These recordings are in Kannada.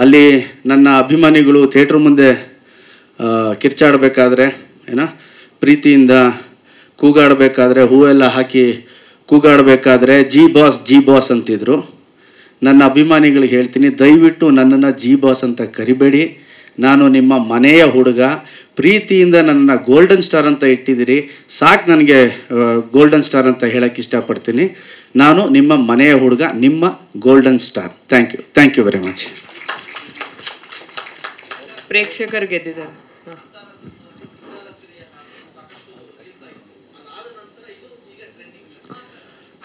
ಅಲ್ಲಿ ನನ್ನ ಅಭಿಮಾನಿಗಳು ಥಿಯೇಟ್ರ್ ಮುಂದೆ ಕಿರ್ಚಾಡಬೇಕಾದ್ರೆ ಪ್ರೀತಿಯಿಂದ ಕೂಗಾಡಬೇಕಾದ್ರೆ ಹೂವೆಲ್ಲ ಹಾಕಿ ಕೂಗಾಡಬೇಕಾದ್ರೆ ಜಿ ಬಾಸ್ ಅಂತಿದ್ರು. ನನ್ನ ಅಭಿಮಾನಿಗಳಿಗೆ ಹೇಳ್ತೀನಿ, ದಯವಿಟ್ಟು ನನ್ನನ್ನು ಜಿ ಬಾಸ್ ಅಂತ ಕರಿಬೇಡಿ. ನಾನು ನಿಮ್ಮ ಮನೆಯ ಹುಡುಗ. ಪ್ರೀತಿಯಿಂದ ನನ್ನನ್ನು ಗೋಲ್ಡನ್ ಸ್ಟಾರ್ ಅಂತ ಇಟ್ಟಿದ್ದೀರಿ, ಸಾಕು ನನಗೆ ಗೋಲ್ಡನ್ ಸ್ಟಾರ್ ಅಂತ ಹೇಳೋಕ್ಕೆ ಇಷ್ಟಪಡ್ತೀನಿ. ನಾನು ನಿಮ್ಮ ಮನೆಯ ಹುಡುಗ, ನಿಮ್ಮ golden star. Thank you very much. ಪ್ರೇಕ್ಷಕರು ಗೆದ್ದಿದ್ದಾರೆ.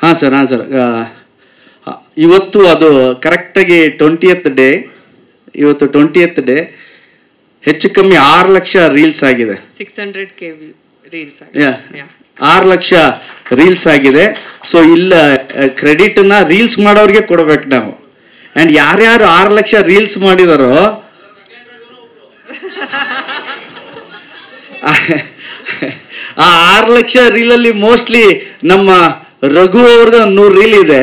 ಹಾಂ ಸರ್. ಇವತ್ತು ಅದು ಕರೆಕ್ಟಾಗಿ 20th ಡೇ. ಇವತ್ತು 20th ಡೇ. ಹೆಚ್ಚು ಕಮ್ಮಿ 6 ಲಕ್ಷ ರೀಲ್ಸ್ ಆಗಿದೆ. 600K ರೀಲ್ಸ್ 6 ಲಕ್ಷ ರೀಲ್ಸ್ ಆಗಿದೆ. ಸೊ ಇಲ್ಲ, ಕ್ರೆಡಿಟ್ನ ರೀಲ್ಸ್ ಮಾಡೋರಿಗೆ ಕೊಡ್ಬೇಕು ನಾವು. ಆ್ಯಂಡ್ ಯಾರ್ಯಾರು 6 ಲಕ್ಷ ರೀಲ್ಸ್ ಮಾಡಿದಾರೋ ಆ 6 ಲಕ್ಷ ರೀಲಲ್ಲಿ ಮೋಸ್ಟ್ಲಿ ನಮ್ಮ ರಘು ಅವ್ರದ್ದು 100 ರೀಲ್ ಇದೆ.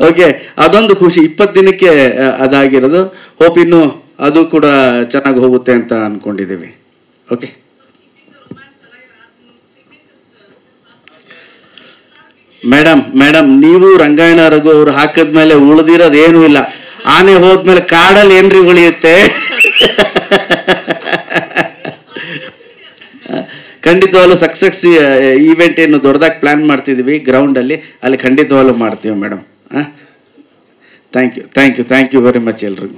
ಓಕೆ, ಅದೊಂದು ಖುಷಿ. 20 ದಿನಕ್ಕೆ ಅದಾಗಿರೋದು. ಹೋಪ್ ಇನ್ನು ಅದು ಕೂಡ ಚೆನ್ನಾಗಿ ಹೋಗುತ್ತೆ ಅಂತ ಅಂದ್ಕೊಂಡಿದ್ದೀವಿ. ಓಕೆ, ಮೇಡಮ್ ನೀವು ರಂಗಾಯಣ ರಘು ಅವರು ಹಾಕಿದ್ಮೇಲೆ ಉಳಿದಿರೋದೇನೂ ಇಲ್ಲ. ಆನೆ ಹೋದ್ಮೇಲೆ ಕಾಡಲ್ಲಿ ಏನ್ರಿ ಉಳಿಯುತ್ತೆ? ಖಂಡಿತವಾಗ್ಲೂ ಸಕ್ಸಸ್ ಈವೆಂಟ್ ಏನು ದೊಡ್ಡದಾಗಿ ಪ್ಲ್ಯಾನ್ ಮಾಡ್ತಿದ್ದೀವಿ ಗ್ರೌಂಡಲ್ಲಿ, ಅಲ್ಲಿ ಖಂಡಿತವಾಗ್ಲೂ ಮಾಡ್ತೀವಿ madam. Thank you very much ಎಲ್ರಿಗೂ.